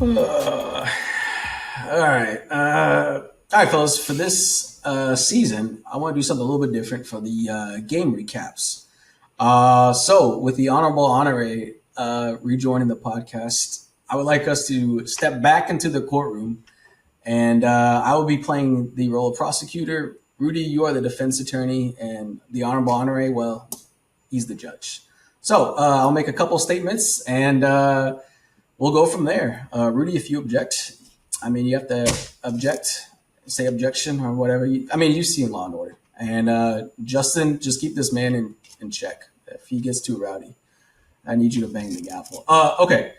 All right. All right, fellas. For this season, I want to do something a little bit different for the game recaps. So, with the honorable honore rejoining the podcast, I would like us to step back into the courtroom, and I will be playing the role of prosecutor. Rudy, you are the defense attorney, and the honorable honore, well, he's the judge. So, I'll make a couple statements, and we'll go from there. Rudy, if you object, I mean, you have to object, say objection or whatever. You see in Law and Order. And Justin, just keep this man in check. If he gets too rowdy, I need you to bang the gavel. Okay.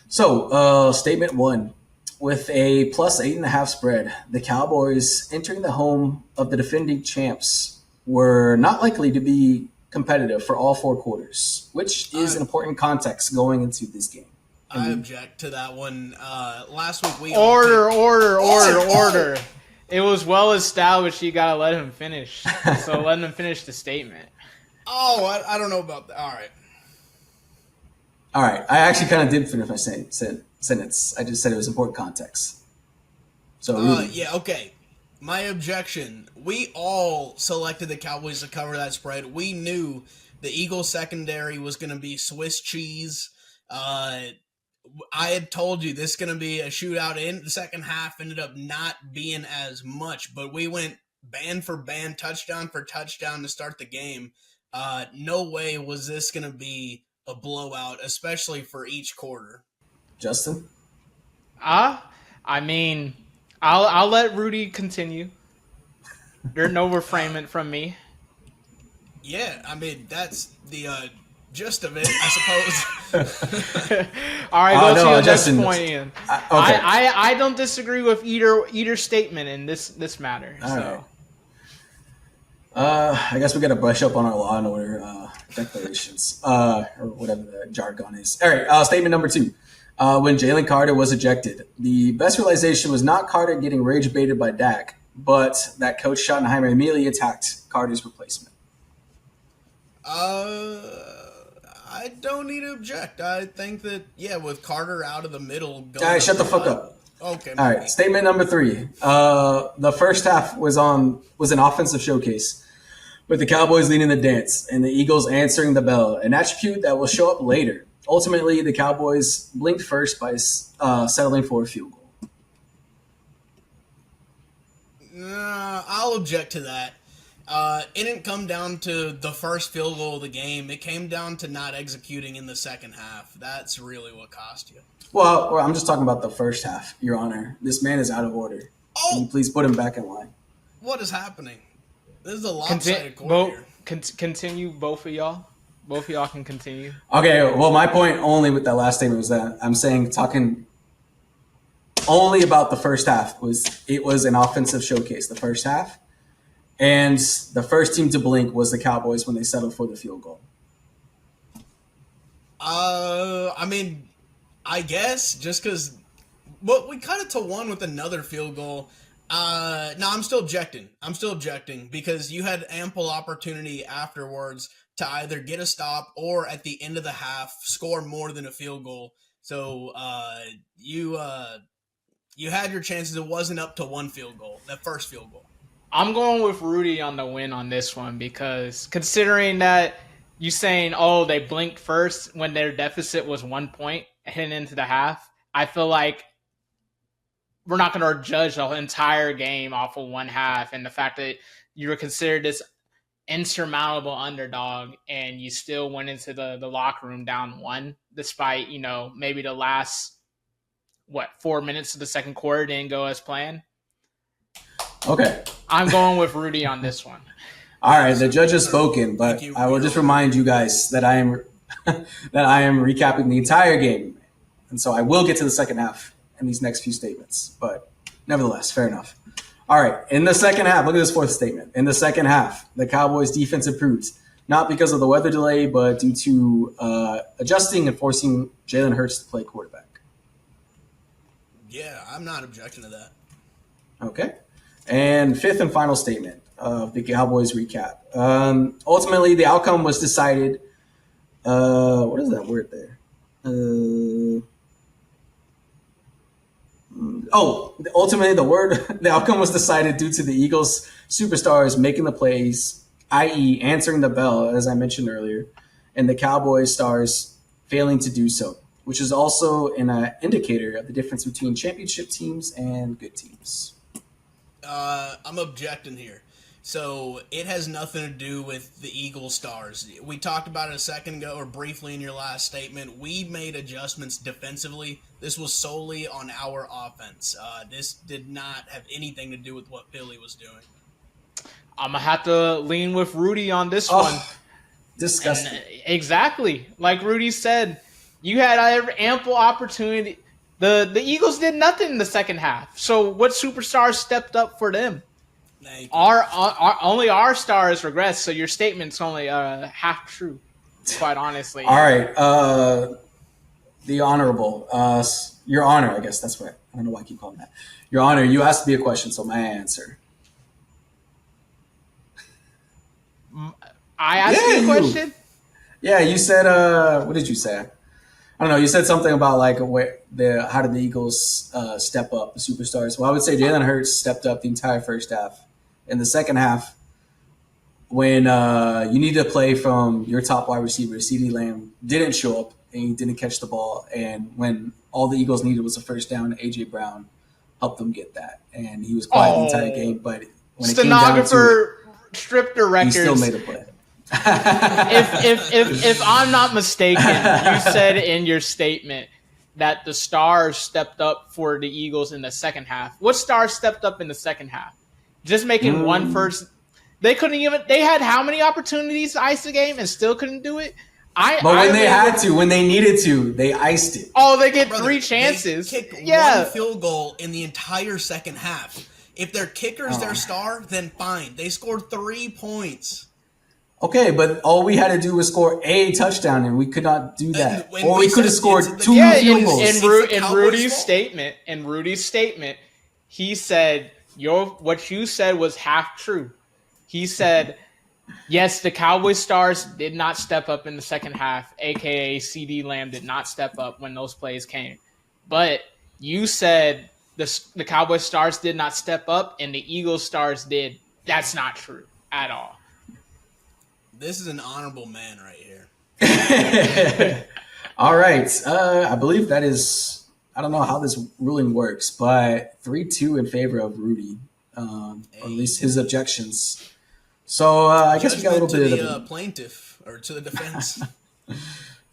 So, statement one. With a plus 8.5 spread, the Cowboys entering the home of the defending champs were not likely to be competitive for all four quarters, which is an important context going into this game. I object to that one. Last week we order. It was well established. You gotta let him finish. So let him finish the statement. Oh, I don't know about that. All right. I actually kind of did finish my sentence. I just said it was important context. So yeah, okay. My objection. We all selected the Cowboys to cover that spread. We knew the Eagles secondary was going to be Swiss cheese. I had told you this is going to be a shootout. In the second half ended up not being as much, but we went band for band, touchdown for touchdown to start the game. No way was this going to be a blowout, especially for each quarter. Justin? I mean, I'll let Rudy continue. There's no refrainment from me. Yeah, I mean, that's the gist of it, I suppose. All right, go to your Justin, next point, Ian. Okay. I don't disagree with either statement in this matter. All so. Right. I guess we got to brush up on our Law and Order declarations, or whatever the jargon is. All right, statement number two. When Jalen Carter was ejected, the best realization was not Carter getting rage baited by Dak, but that Coach Schottenheimer immediately attacked Carter's replacement. I don't need to object. I think that, with Carter out of the middle. All right, shut the fuck up. Okay. All right, statement number three. The first half was an offensive showcase, with the Cowboys leading the dance and the Eagles answering the bell, an attribute that will show up later. Ultimately, the Cowboys blinked first by settling for a field goal. I'll object to that. It didn't come down to the first field goal of the game. It came down to not executing in the second half. That's really what cost you. Well, I'm just talking about the first half, Your Honor. This man is out of order. Oh! Can you please put him back in line? What is happening? This is a lopsided court here. Continue, both of y'all. Both of y'all can continue. Okay, well, my point only with that last statement was that I'm talking only about the first half. It was an offensive showcase, the first half. And the first team to blink was the Cowboys when they settled for the field goal. I mean, I guess just because we cut it to one with another field goal. No, I'm still objecting because you had ample opportunity afterwards to either get a stop or at the end of the half score more than a field goal. So you had your chances. It wasn't up to one field goal, that first field goal. I'm going with Rudy on the win on this one because considering that you saying, they blinked first when their deficit was 1 point heading into the half, I feel like we're not going to judge the entire game off of one half, and the fact that you were considered this insurmountable underdog and you still went into the locker room down one, despite, maybe the last, 4 minutes of the second quarter didn't go as planned. Okay. I'm going with Rudy on this one. All right, the judge has spoken, but I will just remind you guys that I am recapping the entire game, and so I will get to the second half in these next few statements. But nevertheless, fair enough. All right, in the second half, look at this fourth statement. In the second half, the Cowboys' defense improved, not because of the weather delay, but due to adjusting and forcing Jalen Hurts to play quarterback. Yeah, I'm not objecting to that. Okay. And fifth and final statement of the Cowboys recap. Ultimately, the outcome was decided. What is that word there? ultimately the outcome was decided due to the Eagles superstars making the plays, i.e., answering the bell, as I mentioned earlier, and the Cowboys stars failing to do so, which is also an indicator of the difference between championship teams and good teams. I'm objecting here. So it has nothing to do with the Eagle stars. We talked about it a second ago, or briefly in your last statement. We made adjustments defensively. This was solely on our offense. This did not have anything to do with what Philly was doing. I'm gonna have to lean with Rudy on this one. Oh, disgusting. And exactly like Rudy said, you had ample opportunity. The Eagles did nothing in the second half. So what superstars stepped up for them? Only our stars regressed. So your statement's only half true, quite honestly. All right. The honorable, your honor, I guess that's right. I don't know why I keep calling that. Your honor, you asked me a question, so my answer. I asked you a question. Yeah, you said. What did you say? I don't know. You said something about like how did the Eagles step up the superstars? Well, I would say Jalen Hurts stepped up the entire first half. In the second half, when you need to play from your top wide receiver, CeeDee Lamb didn't show up and he didn't catch the ball. And when all the Eagles needed was a first down, AJ Brown helped them get that, and he was quiet the entire game. But when it came down to it, stripped the records. He still made a play. if I'm not mistaken, you said in your statement that the stars stepped up for the Eagles in the second half. What stars stepped up in the second half? Just making one first. They couldn't even. They had how many opportunities to ice the game and still couldn't do it. When they needed to, they iced it. Oh, they get 3 chances. They kicked one field goal in the entire second half. If their kicker's their star, then fine. They scored 3 points. Okay, but all we had to do was score a touchdown, and we could not do that. Or we could have scored 2 field goals. In Rudy's statement, he said what you said was half true. He said, yes, the Cowboys stars did not step up in the second half, aka CeeDee Lamb did not step up when those plays came. But you said the Cowboys stars did not step up and the Eagles stars did. That's not true at all. This is an honorable man right here. All right. I believe that is, I don't know how this ruling works, but 3-2 in favor of Rudy, or at least his objections. So I guess we got a little bit of the plaintiff or to the defense. A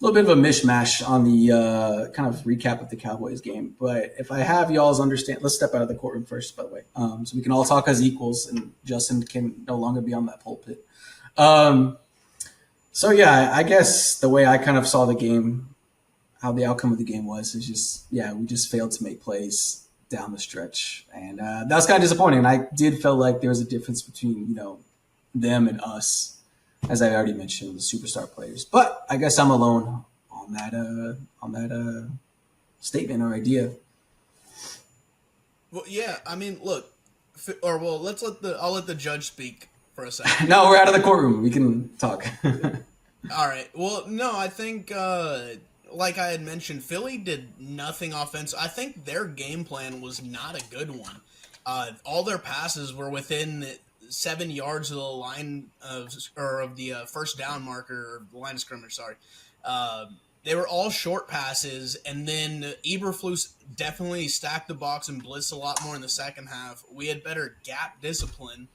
little bit of a mishmash on the kind of recap of the Cowboys game. But if I have y'all's understand, let's step out of the courtroom first, by the way, so we can all talk as equals and Justin can no longer be on that pulpit. So yeah, I guess the way I kind of saw the game, how the outcome of the game was, is just, we just failed to make plays down the stretch. And that was kind of disappointing. I did feel like there was a difference between, them and us, as I already mentioned, the superstar players. But I guess I'm alone on that statement or idea. Well, yeah, I mean, look, I'll let the judge speak for a second. No, we're out of the courtroom. We can talk. All right. Well, no, I think, like I had mentioned, Philly did nothing offensive. I think their game plan was not a good one. All their passes were within 7 yards of the line of the first down marker, or the line of scrimmage. Sorry. They were all short passes, and then Eberflus definitely stacked the box and blitzed a lot more in the second half. We had better gap discipline,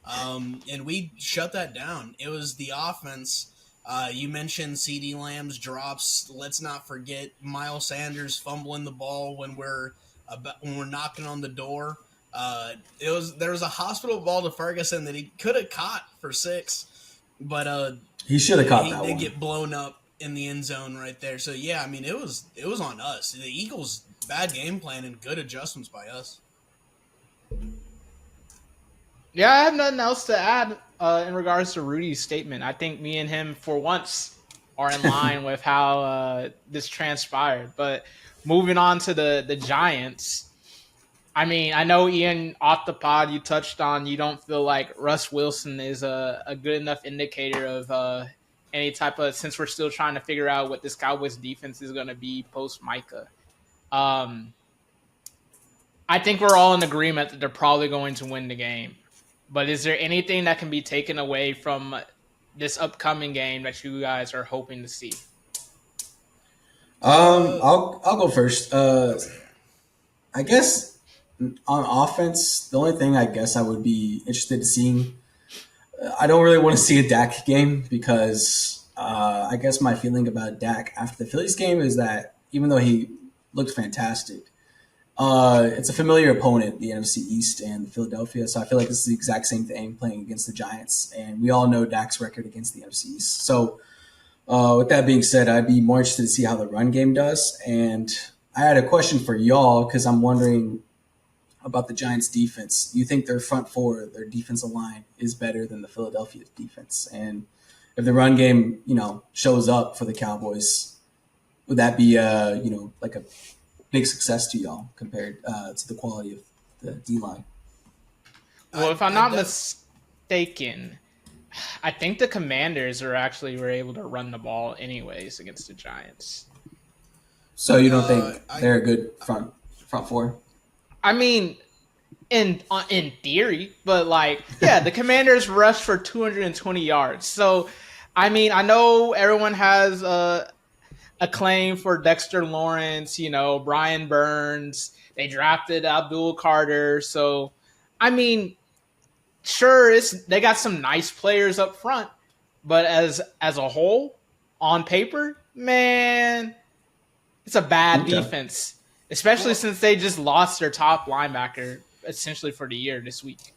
and we shut that down. It was the offense. You mentioned CeeDee Lamb's drops. Let's not forget Miles Sanders fumbling the ball when we're knocking on the door. There was a hospital ball to Ferguson that he could have caught for 6, but he should have caught that one. They get blown up in the end zone right there. So yeah, I mean it was on us. The Eagles' bad game plan and good adjustments by us. Yeah, I have nothing else to add in regards to Rudy's statement. I think me and him, for once, are in line with how this transpired. But moving on to the Giants, I mean, I know, Ian, off the pod, you touched on you don't feel like Russ Wilson is a good enough indicator of any type of, since we're still trying to figure out what this Cowboys defense is going to be post Micah. I I think we're all in agreement that they're probably going to win the game. But is there anything that can be taken away from this upcoming game that you guys are hoping to see? Uh, I'll go first. okay. I guess on offense, the only thing I guess I would be interested in seeing, I don't really want to see a Dak game because I guess my feeling about Dak after the Phillies game is that even though he looked fantastic, it's a familiar opponent, the NFC East and Philadelphia. So I feel like this is the exact same thing playing against the Giants, and we all know Dak's record against the NFC East. So with that being said, I'd be more interested to see how the run game does. And I had a question for y'all because I'm wondering about the Giants' defense. Do you think their front four, their defensive line, is better than the Philadelphia defense? And if the run game, shows up for the Cowboys, would that be, like a big success to y'all compared to the quality of the D line? Well, I, if I'm I not def- mistaken, I think the Commanders were able to run the ball anyways against the Giants. So you don't think I they're a good front four? I mean, in theory, but the Commanders rushed for 220 yards. So, I mean, I know everyone has a claim for Dexter Lawrence, Brian Burns. They drafted Abdul Carter. So, I mean, sure, they got some nice players up front, but as a whole, on paper, man, it's a bad Okay. defense, especially well, since they just lost their top linebacker essentially for the year this week.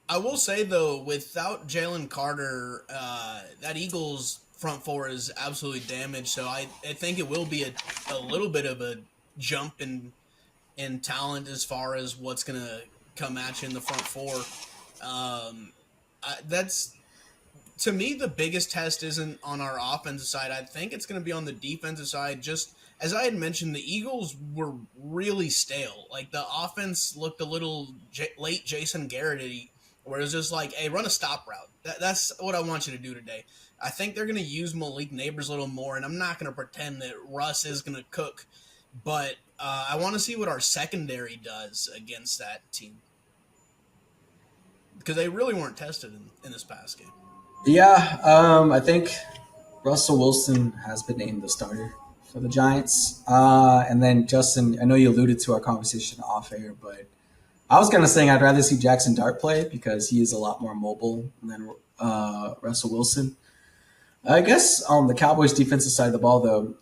I will say though, without Jalen Carter, that Eagles front four is absolutely damaged. So I think it will be a little bit of a jump in talent as far as what's gonna come at you in the front four. That's to me, the biggest test isn't on our offensive side. I think it's going to be on the defensive side. Just as I had mentioned, the Eagles were really stale. Like the offense looked a little late Jason Garrett-y, where it was just like, hey, run a stop route. That's what I want you to do today. I think they're going to use Malik Neighbors a little more, and I'm not going to pretend that Russ is going to cook, but I want to see what our secondary does against that team because they really weren't tested in this past game. Yeah, I think Russell Wilson has been named the starter for the Giants. And then Justin, I know you alluded to our conversation off air, but I was kind of saying I'd rather see Jackson Dart play because he is a lot more mobile than Russell Wilson. I guess on the Cowboys' defensive side of the ball, though,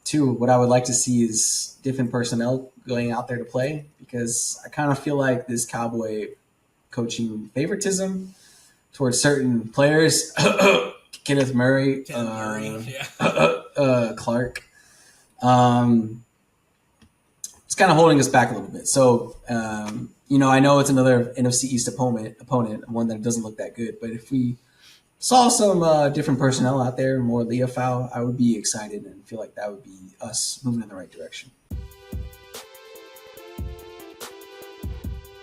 too, what I would like to see is different personnel going out there to play because I kind of feel like this Cowboy coaching favoritism towards certain players, Kenneth Murray, Ken Murray, yeah. Clark. It's kind of holding us back a little bit. So, I know it's another NFC East opponent, one that doesn't look that good. But if we saw some different personnel out there, more Leofow, I would be excited and feel like that would be us moving in the right direction.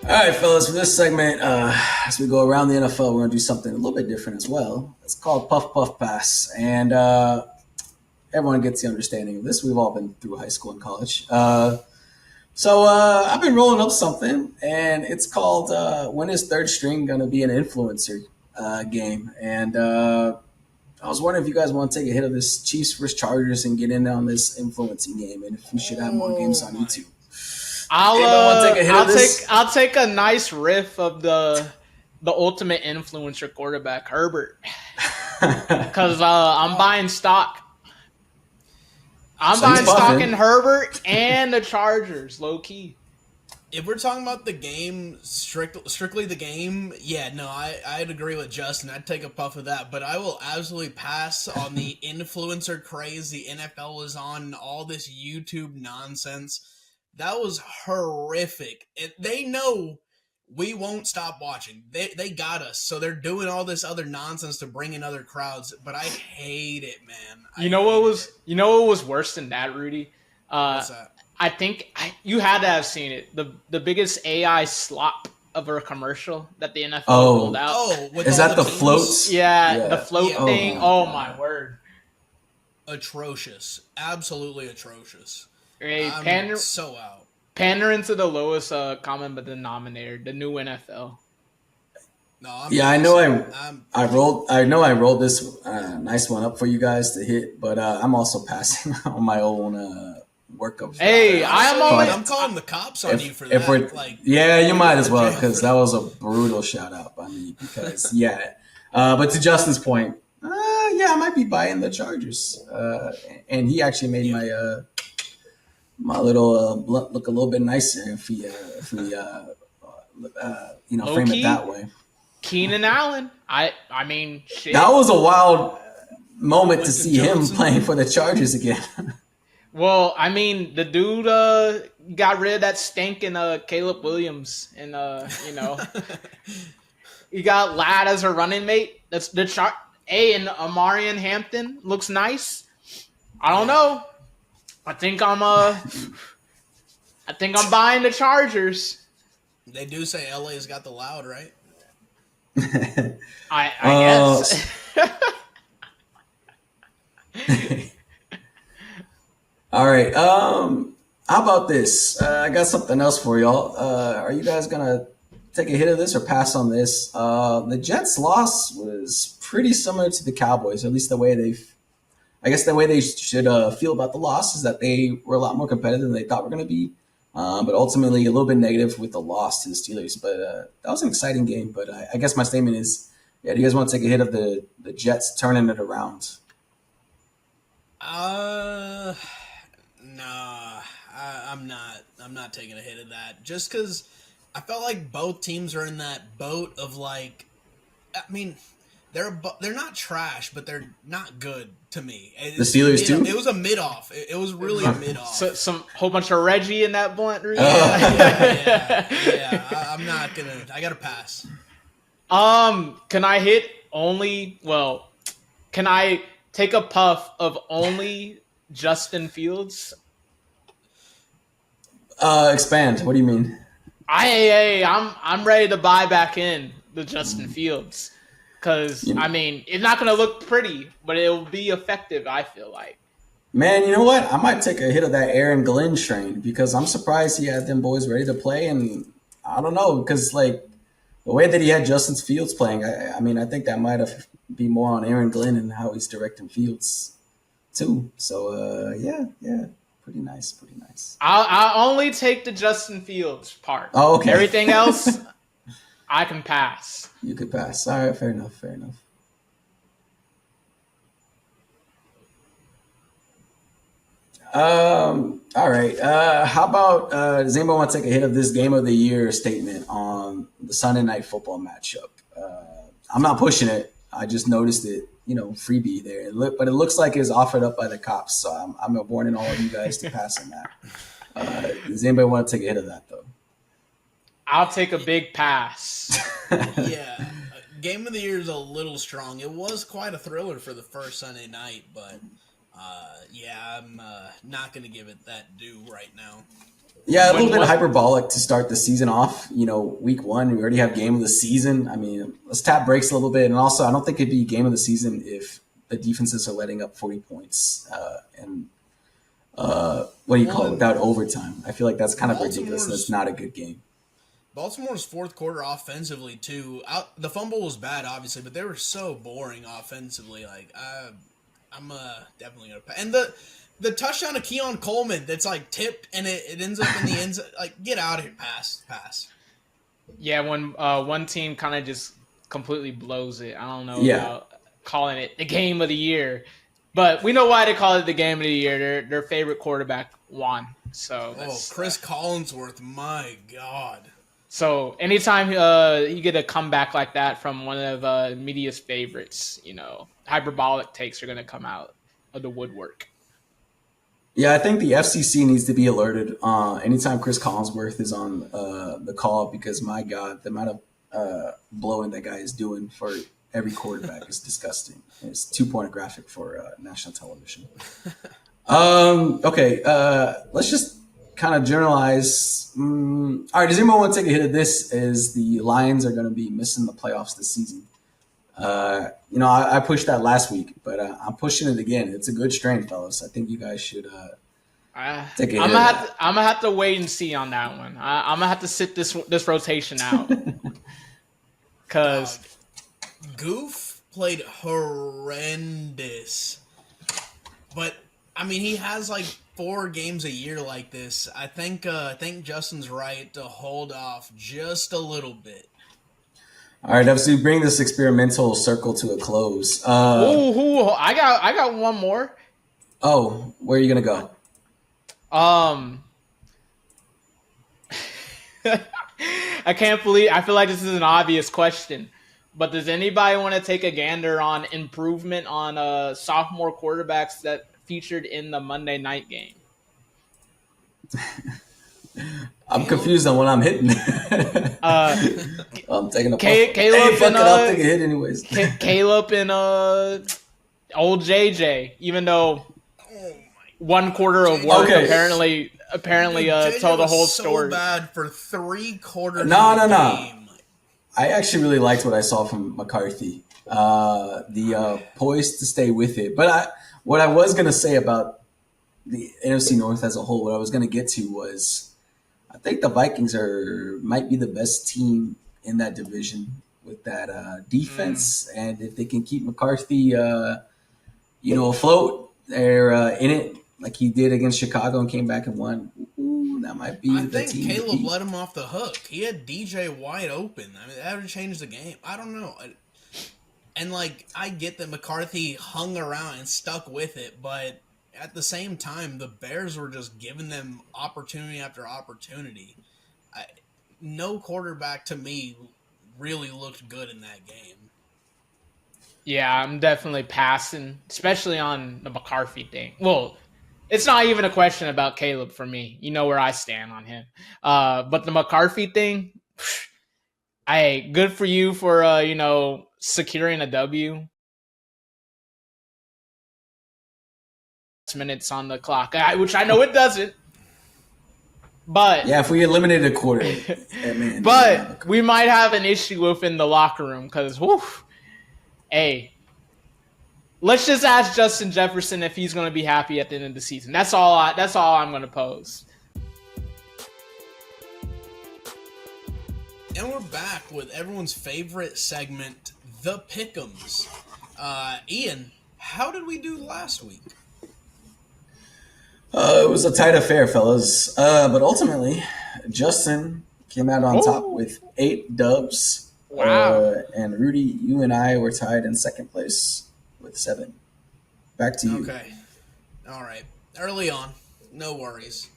All right, fellas, for this segment, as we go around the NFL, we're going to do something a little bit different as well. It's called Puff Puff Pass. And everyone gets the understanding of this. We've all been through high school and college. So I've been rolling up something, and it's called When is Third String Going to Be an Influencer game. And I was wondering if you guys want to take a hit of this Chiefs versus Chargers and get in on this influencing game, and if we should have more games on YouTube. I'll take a nice riff of the ultimate influencer quarterback Herbert because I'm buying stock. I'm buying stock in Herbert and the Chargers, low key. If we're talking about the game, strictly the game, yeah, no, I'd agree with Justin. I'd take a puff of that, but I will absolutely pass on the influencer craze the NFL was on, all this YouTube nonsense. That was horrific. They know we won't stop watching. They got us, so they're doing all this other nonsense to bring in other crowds. But I hate it, man. You know what was worse than that, Rudy? What's that? I think you had to have seen it. The biggest AI slop of a commercial that the NFL rolled out. Oh, is that the floats? Yeah, the float thing. Oh my word! Atrocious, absolutely atrocious. Hey, I'm so out. Pandering to the lowest common denominator, the new NFL. No, I'm Yeah, I past know. it. I rolled this nice one up for you guys to hit, but I'm also passing on my own work of. Hey, I'm Honestly, always I'm calling the cops on you for If we're that. Like, yeah, you you might go as to well jail because for that that. was a brutal shout out by me. Because yeah, but to Justin's point, yeah, I might be buying the Chargers, and he actually made Yeah. my little blunt look a little bit nicer if we low frame it key that way. Keenan Allen. I mean That shit. was a wild moment to Quentin see him Johnson. playing for the Chargers again. Well, I mean the dude got rid of that stinking Caleb Williams, and he got Ladd as a running mate. That's the chart. And Amarian Hampton looks nice. I don't Yeah. know. I think I'm buying the Chargers. They do say LA's got the loud, right? I uh, guess. all right. How about this? I got something else for y'all. Are you guys gonna take a hit of this or pass on this? The Jets' loss was pretty similar to the Cowboys, at least the way I guess the way they should feel about the loss is that they were a lot more competitive than they thought were going to be. But ultimately, a little bit negative with the loss to the Steelers. But that was an exciting game. But I guess my statement is, yeah, do you guys want to take a hit of the Jets turning it around? Uh, nah. I'm not. I'm not taking a hit of that. Just because I felt like both teams are in that boat of like. I mean, they're not trash, but they're not good to me. The Steelers too? It was a mid off. It was really a mid off. Some whole bunch of Reggie in that blunt. I'm not gonna. I gotta pass. Can I hit only? Well, can I take a puff of only Justin Fields? Expand. What do you mean? I'm ready to buy back in the Justin Fields because I mean it's not gonna look pretty, but it'll be effective. I feel like. Man, you know what? I might take a hit of that Aaron Glenn train because I'm surprised he had them boys ready to play, and I don't know because like the way that he had Justin Fields playing, I mean, I think that might have be more on Aaron Glenn and how he's directing Fields too. So yeah, pretty nice, pretty nice. I'll only take the Justin Fields part. Oh, okay. Everything else, I can pass. You could pass. All right, fair enough, fair enough. All right. How about does anybody want to take a hit of this game of the year statement on the Sunday night football matchup? I'm not pushing it. I just noticed it, freebie there. But it looks like it's offered up by the cops. So I'm warning all of you guys to pass on that. Does anybody want to take a hit of that though? I'll take a big pass. Yeah, game of the year is a little strong. It was quite a thriller for the first Sunday night, but I'm not going to give it that due right now. Yeah, a little bit hyperbolic to start the season off. Week one, we already have game of the season. I mean, let's tap brakes a little bit. And also, I don't think it'd be game of the season if the defenses are letting up 40 points and without overtime. I feel like that's kind of ridiculous. That's not a good game. Baltimore's fourth quarter offensively too. The fumble was bad, obviously, but they were so boring offensively. Like, I'm definitely gonna pass. And the touchdown to Keon Coleman that's like tipped and it ends up in the end zone. Like, get out of here, pass. Yeah, when one team kind of just completely blows it. I don't know about calling it the game of the year, but we know why they call it the game of the year. Their favorite quarterback won. So Chris Collinsworth, my God. So anytime you get a comeback like that from one of media's favorites, hyperbolic takes are going to come out of the woodwork. Yeah, I think the FCC needs to be alerted anytime Chris Collinsworth is on the call because, my God, the amount of blowing that guy is doing for every quarterback is disgusting. It's too pornographic for national television. Okay, let's just kind of generalize. All right, does anyone want to take a hit of this? As the Lions are going to be missing the playoffs this season. I pushed that last week, but I'm pushing it again. It's a good strain, fellas. I think you guys should Take a I'm hit gonna of have that. to, I'm gonna have to wait and see on that one. I'm gonna have to sit this rotation out because Dog. Goof played horrendous. But I mean, he has like 4 games a year like this. I think Justin's right to hold off just a little bit. All right, so we bring this experimental circle to a close. I got one more. Oh, where are you gonna go? Um, I can't believe I feel like this is an obvious question, but does anybody want to take a gander on improvement on sophomore quarterbacks that featured in the Monday night game? I'm Caleb, confused on what I'm hitting. Uh, I'm taking a puff. Hey, Caleb and fuck it, I'll take a hit anyways. Caleb and old JJ, even though oh my one god, quarter of JJ work Okay, was apparently dude, JJ told the was whole so story. bad for 3 quarters of no, the no, no. game. I actually really liked what I saw from McCarthy. The poise to stay with it. But what I was gonna say about the NFC North as a whole, what I was gonna get to was I think the Vikings might be the best team in that division with that Mm. defense, and if they can keep McCarthy, afloat, they're in it like he did against Chicago and came back and won. Ooh, that might I be the think team to Caleb beat. let him off the hook. He had DJ wide open. I mean, that would change the game. I don't know. And like, I get that McCarthy hung around and stuck with it, but at the same time, the Bears were just giving them opportunity after opportunity. I, no quarterback to me really looked good in that game. Yeah, I'm definitely passing, especially on the McCarthy thing. Well, it's not even a question about Caleb for me. You know where I stand on him. But the McCarthy thing, hey, good for you for securing a W. Minutes on the clock, which I know it doesn't, but Yeah, if we eliminated a quarter, man, we wouldn't have a but we coach. might have an issue within the locker room because, hey, let's just ask Justin Jefferson if he's going to be happy at the end of the season. That's all I'm going to pose. And we're back with everyone's favorite segment, the Pick'ems. Ian, how did we do last week? It was a tight affair, fellas. But ultimately, Justin came out on top Oh, with 8 dubs. wow. And Rudy, you and I were tied in second place with 7. Back to you. Okay. All right. Early on. No worries.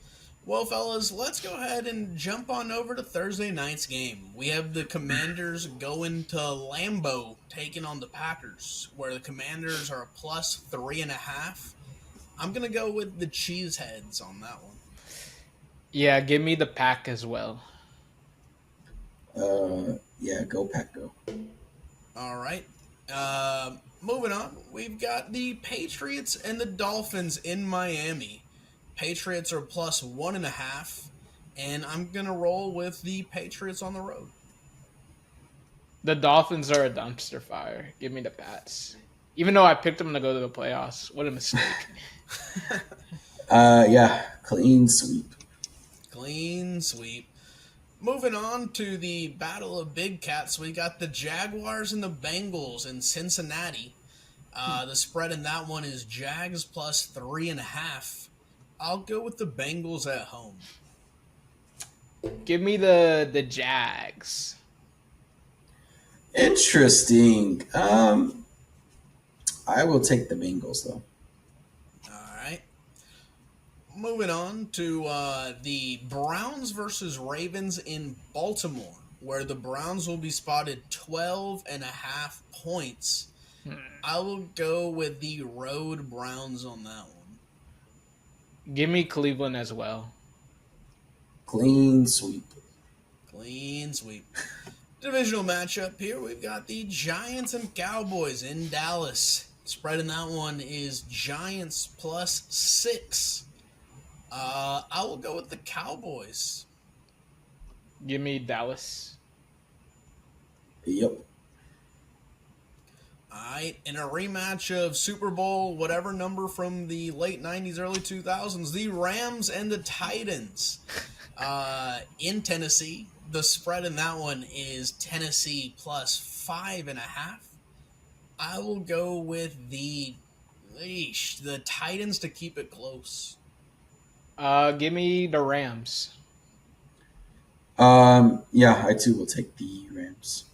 Well, fellas, let's go ahead and jump on over to Thursday night's game. We have the Commanders going to Lambeau taking on the Packers, where the Commanders are a plus 3.5. I'm going to go with the Cheeseheads on that one. Yeah, give me the pack as well. Yeah, go Pack, go. All right. Moving on, we've got the Patriots and the Dolphins in Miami. Patriots are plus 1.5, and I'm going to roll with the Patriots on the road. The Dolphins are a dumpster fire. Give me the Pats. Even though I picked them to go to the playoffs. What a mistake. Yeah, clean sweep. Clean sweep. Moving on to the Battle of Big Cats, we got the Jaguars and the Bengals in Cincinnati. The spread in that one is Jags plus 3.5. I'll go with the Bengals at home. Give me the Jags. Interesting. I will take the Bengals though. All right. Moving on to the Browns versus Ravens in Baltimore, where the Browns will be spotted 12.5 points. I will go with the road Browns on that one. Give me Cleveland as well. Clean sweep. Clean sweep. Divisional matchup here. We've got the Giants and Cowboys in Dallas. Spread in that one is Giants plus 6. I will go with the Cowboys. Give me Dallas. Yep. right, in a rematch of Super Bowl, whatever number from the late 90s, early 2000s, the Rams and the Titans in Tennessee. The spread in that one is Tennessee plus 5.5. I will go with the Titans to keep it close. Give me the Rams. Yeah, I too will take the Rams.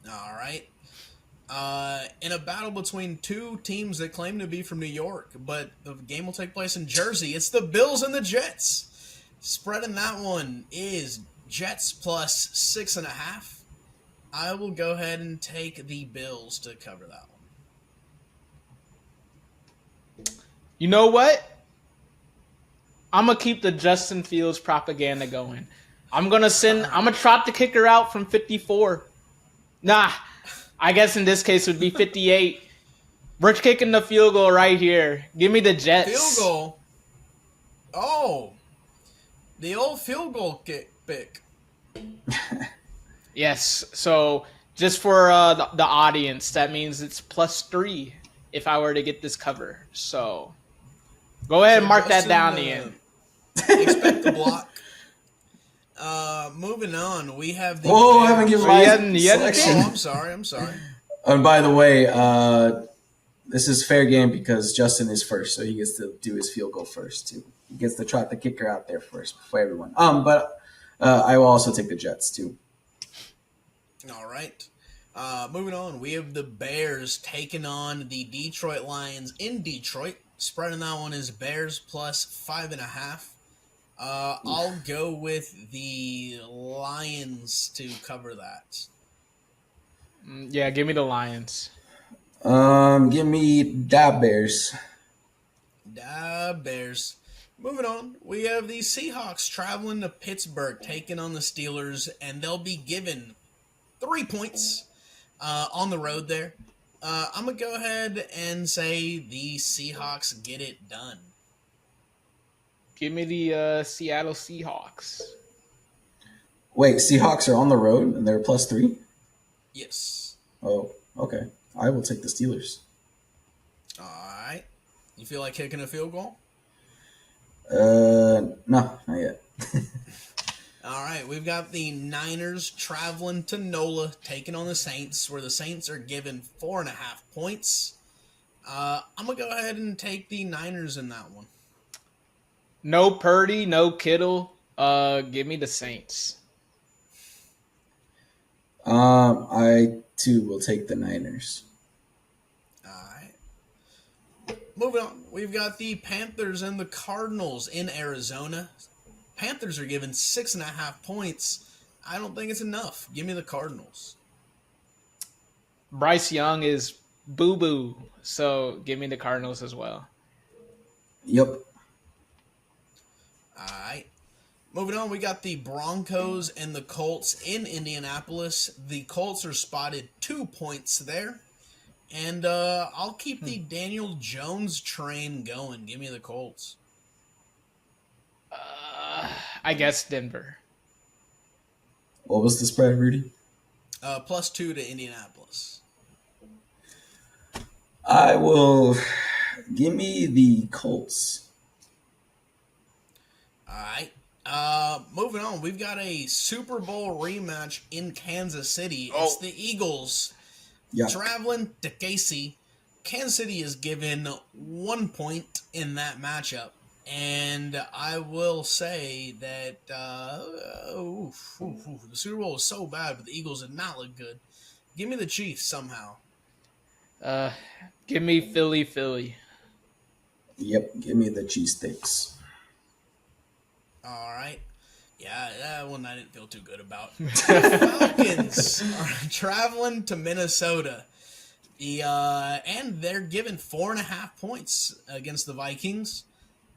All right. In a battle between two teams that claim to be from New York, but the game will take place in Jersey. It's the Bills and the Jets. Spread in that one is Jets plus 6.5. I will go ahead and take the Bills to cover that one. You know what? I'm gonna keep the Justin Fields propaganda going. I'm gonna trot the kicker out from 54. Nah, I guess in this case it would be 58. We're kicking the field goal right here. Give me the Field Jets. goal. Oh, the old field goal kick pick. Yes. So just for the audience, that means it's +3 if I were to get this cover. So go ahead and mark that down, Ian. Expect the block. Moving on, we have the. Whoa, I haven't given my you hadn't selection. I'm sorry. And by the way, this is fair game because Justin is first, so he gets to do his field goal first too. He gets to trot the kicker out there first before everyone. But I will also take the Jets too. All right. Moving on, we have the Bears taking on the Detroit Lions in Detroit. Spread in that one is Bears plus 5.5. I'll go with the Lions to cover that. Yeah, give me the Lions. Give me da Bears. Da Bears. Moving on, we have the Seahawks traveling to Pittsburgh, taking on the Steelers, and they'll be given 3 points on the road there. I'm going to go ahead and say the Seahawks get it done. Give me the Seattle Seahawks. Wait, Seahawks are on the road and they're +3? Yes. Oh, okay. I will take the Steelers. All right. You feel like kicking a field goal? No, not yet. All right. We've got the Niners traveling to NOLA, taking on the Saints, where the Saints are given 4.5 points. I'm going to go ahead and take the Niners in that one. No Purdy, no Kittle. Give me the Saints. I too will take the Niners. All right. Moving on, we've got the Panthers and the Cardinals in Arizona. Panthers are given 6.5 points. I don't think it's enough. Give me the Cardinals. Bryce Young is boo-boo, so give me the Cardinals as well. Yep. All right. Moving on, we got the Broncos and the Colts in Indianapolis. The Colts are spotted 2 points there. And I'll keep the Daniel Jones train going. Give me the Colts. I guess Denver. What was the spread, Rudy? +2 to Indianapolis. I will give me the Colts. All right. Moving on, we've got a Super Bowl rematch in Kansas City. It's the Eagles traveling to KC. Kansas City is given 1 point in that matchup. And I will say that the Super Bowl was so bad, but the Eagles did not look good. Give me the Chiefs somehow. Give me Philly. Yep, give me the cheesesteaks. All right. Yeah, that one I didn't feel too good about. The Falcons are traveling to Minnesota. And they're given 4.5 points against the Vikings.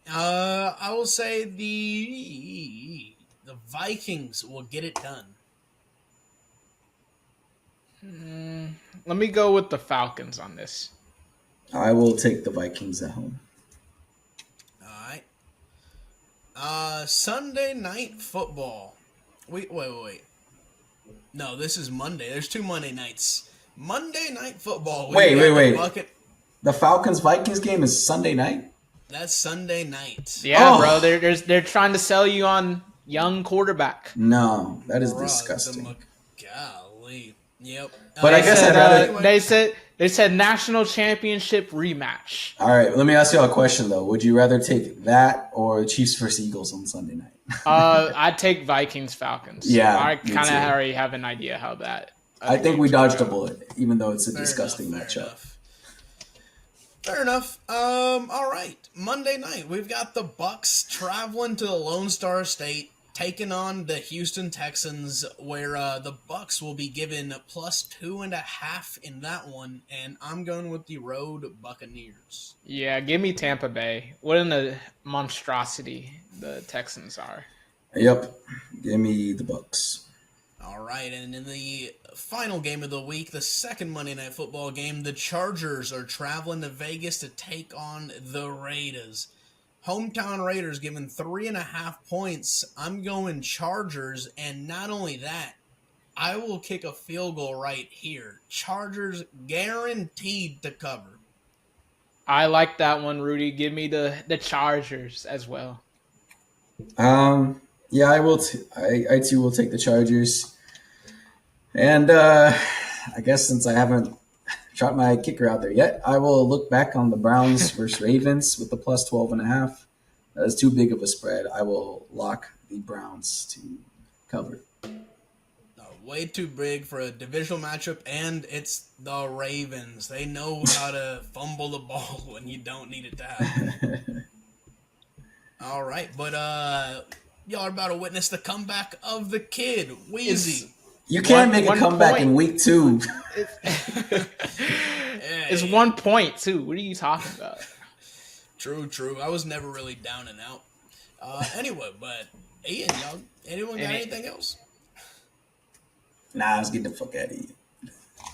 I will say the Vikings will get it done. Let me go with the Falcons on this. I will take the Vikings at home. All right. Sunday night football. Wait. No, this is Monday. There's 2 Monday nights. Monday Night Football. Wait. The Falcons Vikings game is Sunday night? That's Sunday night. Yeah, bro. They're trying to sell you on young quarterback. No, that is disgusting. Golly. Yep. But I guess I'd rather. Anyway. They said national championship rematch. All right, let me ask you a question though. Would you rather take that or Chiefs versus Eagles on Sunday night? I'd take Vikings Falcons. Yeah, I kind of already have an idea how that. I think we dodged a bullet, even though it's a disgusting matchup. Fair enough. All right. Monday night, we've got the Bucs traveling to the Lone Star State, taking on the Houston Texans, where the Bucs will be given +2.5 in that one, and I'm going with the road Buccaneers. Yeah, give me Tampa Bay. What a monstrosity the Texans are. Yep, give me the Bucs. All right, and in the final game of the week, the second Monday Night Football game, the Chargers are traveling to Vegas to take on the Raiders. Hometown Raiders given 3.5 points. I'm going Chargers, and not only that, I will kick a field goal right here. Chargers guaranteed to cover. I like that one, Rudy. Give me the Chargers as well. Yeah, I will. I too will take the Chargers. And I guess since I haven't shot my kicker out there yet, I will look back on the Browns versus Ravens with the +12.5. That's too big of a spread. I will lock the Browns to cover. Way too big for a divisional matchup, and it's the Ravens. They know how to fumble the ball when you don't need it to happen. All right, but y'all are about to witness the comeback of the kid, Wheezy. You can't make a comeback in week 2. It's 1 point, too. What are you talking about? True. I was never really down and out. Anyway, but Ian, y'all, anyone got anything else? Nah, let's get the fuck out of here.